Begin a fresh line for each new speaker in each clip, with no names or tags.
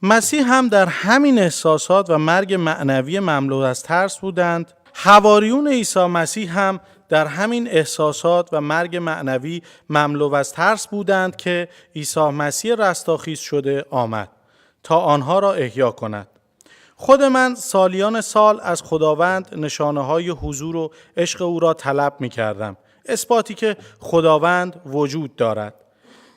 مسیح هم در همین احساسات و مرگ معنوی مملو از ترس بودند. حواریون عیسی مسیح هم در همین احساسات و مرگ معنوی مملو از ترس بودند که عیسی مسیح رستاخیز شده آمد تا آنها را احیا کند. خود من سالیان سال از خداوند نشانه‌های حضور و عشق او را طلب می‌کردم، اثباتی که خداوند وجود دارد.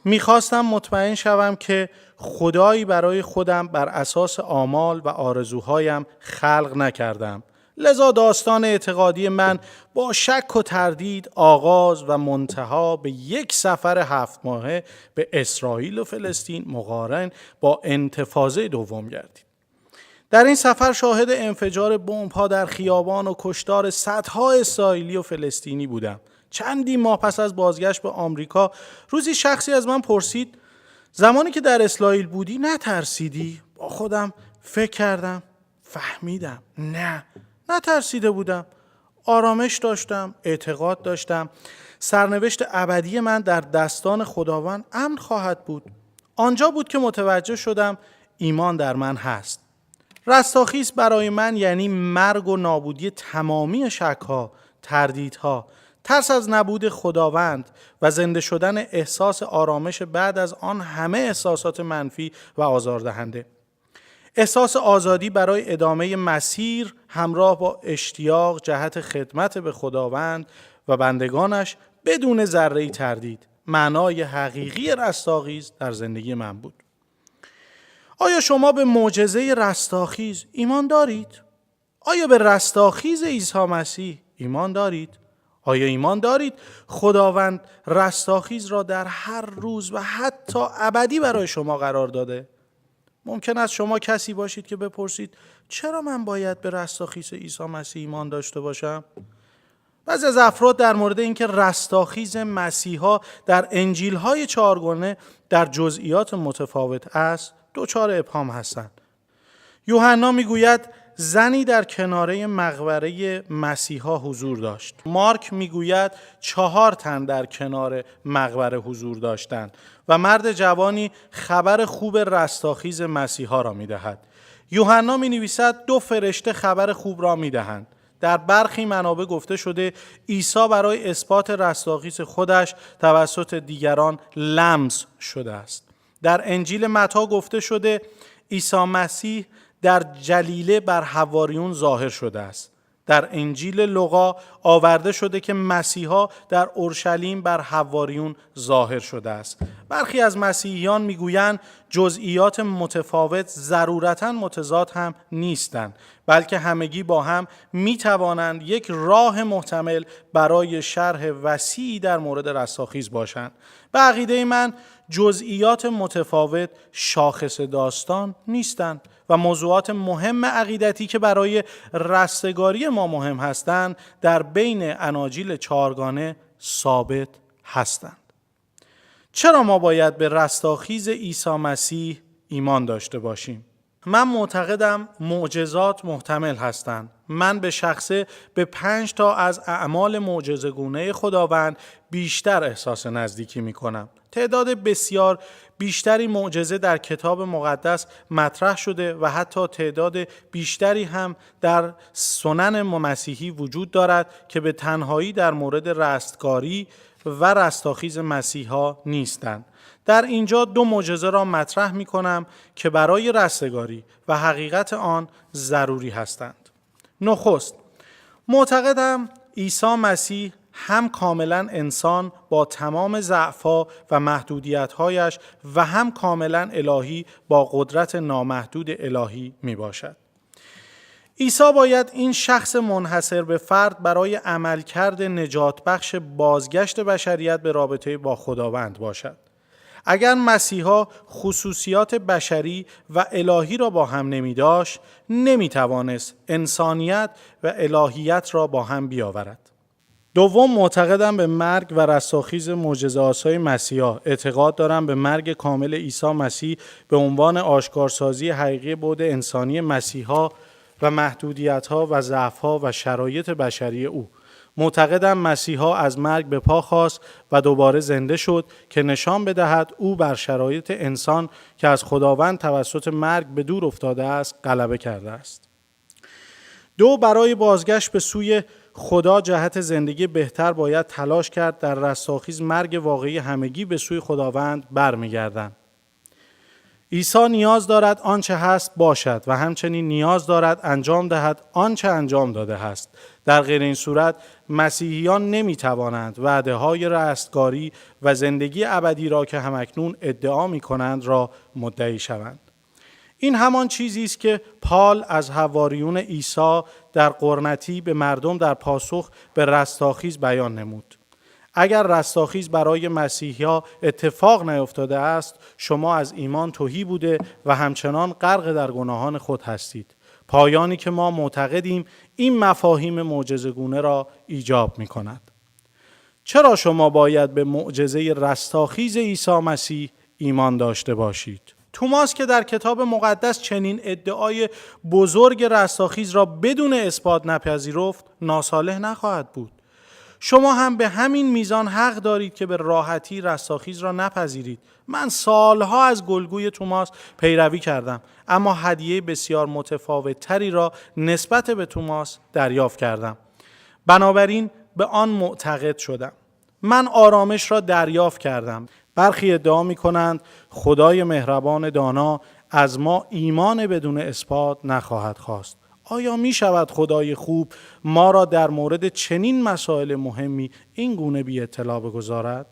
می‌خواستم مطمئن شوم که خدایی برای خودم بر اساس آمال و آرزوهایم خلق نکردم. لذا داستان اعتقادی من با شک و تردید آغاز و منتها به یک سفر 7 ماهه به اسرائیل و فلسطین مقارن با انتفاضه دوم گردید. در این سفر شاهد انفجار بمب‌ها در خیابان و کشتار صدها اسرائیلی و فلسطینی بودم. چندی ماه پس از بازگشت به آمریکا روزی شخصی از من پرسید زمانی که در اسرائیل بودی نترسیدی؟ با خودم فکر کردم، فهمیدم نه، نترسیده بودم. آرامش داشتم، اعتقاد داشتم سرنوشت ابدی من در دستان خداوند امن خواهد بود. آنجا بود که متوجه شدم ایمان در من هست. رستاخیز برای من یعنی مرگ و نابودی تمامی شک‌ها، تردیدها، ترس از نبود خداوند و زنده شدن احساس آرامش بعد از آن همه احساسات منفی و آزاردهنده. احساس آزادی برای ادامه مسیر همراه با اشتیاق جهت خدمت به خداوند و بندگانش بدون ذره‌ای تردید. معنای حقیقی رستاخیز در زندگی من بود. آیا شما به معجزه رستاخیز ایمان دارید؟ آیا به رستاخیز عیسی مسیح ایمان دارید؟ آیا ایمان دارید خداوند رستاخیز را در هر روز و حتی ابدی برای شما قرار داده؟ ممکن است شما کسی باشید که بپرسید چرا من باید به رستاخیز عیسی مسیح ایمان داشته باشم؟ بعضی از افراد در مورد اینکه رستاخیز مسیحا در انجیل‌های 4 گانه در جزئیات متفاوت است دچار ابهام هستند. یوحنا میگوید زنی در کناره مقبره مسیحا حضور داشت. مارک میگوید 4 تن در کنار مقبره حضور داشتند و مرد جوانی خبر خوب رستاخیز مسیحا را میدهد. یوحنا مینویسد 2 فرشته خبر خوب را میدهند. در برخی منابع گفته شده عیسی برای اثبات رستاخیز خودش توسط دیگران لمس شده است. در انجیل متی گفته شده عیسی مسیح در جلیله بر حواریون ظاهر شده است. در انجیل لوقا آورده شده که مسیحا در اورشلیم بر حواریون ظاهر شده است. برخی از مسیحیان میگویند جزئیات متفاوت ضرورتاً متضاد هم نیستند، بلکه همگی با هم میتوانند یک راه محتمل برای شرح وسیعی در مورد رستاخیز باشند. به عقیده من جزئیات متفاوت شاخص داستان نیستند و موضوعات مهم عقیدتی که برای رستگاری ما مهم هستند در بین اناجیل 4 گانه ثابت هستند. چرا ما باید به رستاخیز عیسی مسیح ایمان داشته باشیم؟ من معتقدم معجزات محتمل هستند. من به شخصه به 5 تا از اعمال معجزه‌گونه خداوند بیشتر احساس نزدیکی می کنم. تعداد بسیار بیشتری معجزه در کتاب مقدس مطرح شده و حتی تعداد بیشتری هم در سنن مسیحی وجود دارد که به تنهایی در مورد رستگاری و رستاخیز مسیحا نیستند. در اینجا 2 معجزه را مطرح می کنم که برای رستگاری و حقیقت آن ضروری هستند. نخست، معتقدم عیسی مسیح هم کاملا انسان با تمام ضعف‌ها و محدودیت‌هایش و هم کاملا الهی با قدرت نامحدود الهی می باشد. عیسی باید این شخص منحصر به فرد برای عملکرد نجات بخش بازگشت بشریت به رابطه با خداوند باشد. اگر مسیحا خصوصیات بشری و الهی را با هم نمی داشت، نمی توانست انسانیت و الهیت را با هم بیاورد. دوم، معتقدم به مرگ و رستاخیز معجزه‌آسای مسیحا. اعتقاد دارم به مرگ کامل عیسی مسیح به عنوان آشکارسازی حقیقی بعد انسانی مسیحا و محدودیت‌ها و ضعف‌ها و شرایط بشری او. معتقدم مسیحا از مرگ به پا خاست و دوباره زنده شد که نشان بدهد او بر شرایط انسان که از خداوند توسط مرگ به دور افتاده است غلبه کرده است. 2. برای بازگشت به سوی خدا جهت زندگی بهتر باید تلاش کرد. در رستاخیز مرگ واقعی همگی به سوی خداوند برمیگردند. عیسی نیاز دارد آنچه هست باشد و همچنین نیاز دارد انجام دهد آنچه انجام داده است. در غیر این صورت مسیحیان نمیتوانند وعده های رستگاری و زندگی ابدی را که همکنون ادعا می کنند را مدعی شوند. این همان چیزی است که پال از حواریون عیسی در قرنطی به مردم در پاسخ به رستاخیز بیان نمود. اگر رستاخیز برای مسیحیان اتفاق نیفتاده است، شما از ایمان تهی بوده و همچنان غرق در گناهان خود هستید. پایانی که ما معتقدیم این مفاهیم معجزه‌گونه را ایجاب می کند. چرا شما باید به معجزه رستاخیز عیسی مسیح ایمان داشته باشید؟ توماس که در کتاب مقدس چنین ادعای بزرگ رستاخیز را بدون اثبات نپذیرفت، ناصالح نخواهد بود. شما هم به همین میزان حق دارید که به راحتی رستاخیز را نپذیرید. من سالها از گلگوی توماس پیروی کردم، اما هدیه بسیار متفاوت تری را نسبت به توماس دریافت کردم. بنابراین به آن معتقد شدم. من آرامش را دریافت کردم. برخی ادعا می کنند خدای مهربان دانا از ما ایمان بدون اثبات نخواهد خواست. آیا می شود خدای خوب ما را در مورد چنین مسائل مهمی این گونه بی اطلاع بگذارد؟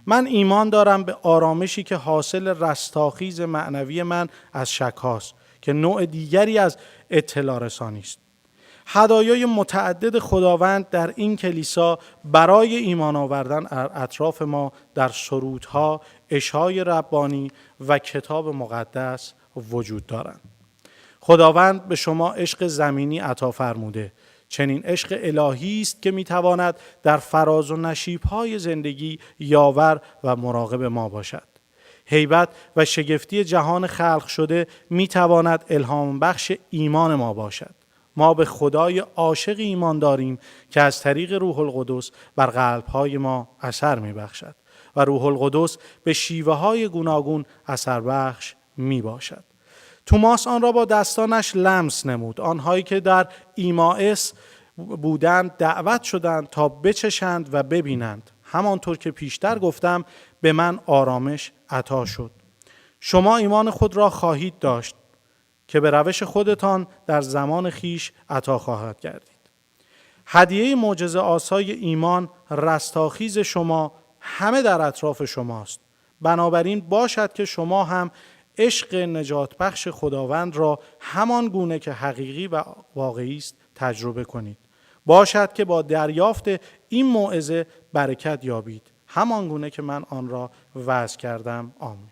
من ایمان دارم به آرامشی که حاصل رستاخیز معنوی من از شک هاست که نوع دیگری از اطلاع رسانی است. هدایای متعدد خداوند در این کلیسا برای ایمان آوردن اطراف ما در سرودها، عشای ربانی و کتاب مقدس وجود دارند. خداوند به شما عشق زمینی عطا فرموده. چنین عشق الهی است که میتواند در فراز و نشیب‌های زندگی یاور و مراقب ما باشد. هیبت و شگفتی جهان خلق شده میتواند الهام بخش ایمان ما باشد. ما به خدای عاشق ایمان داریم که از طریق روح القدس بر قلب‌های ما اثر می‌بخشد و روح القدس به شیوه‌های گوناگون اثر بخش میباشد. توماس آن را با دستانش لمس نمود. آنهایی که در ایمائس بودند دعوت شدند تا بچشند و ببینند. همانطور که پیشتر گفتم به من آرامش عطا شد. شما ایمان خود را خواهید داشت که به روش خودتان در زمان خیش عطا خواهد گردید. هدیه معجزه آسای ایمان رستاخیز شما همه در اطراف شماست. بنابراین باشد که شما هم عشق نجات بخش خداوند را همان گونه که حقیقی و واقعی است تجربه کنید. باشد که با دریافت این موعظه برکت یابید، همان گونه که من آن را وعظ کردم. آمین.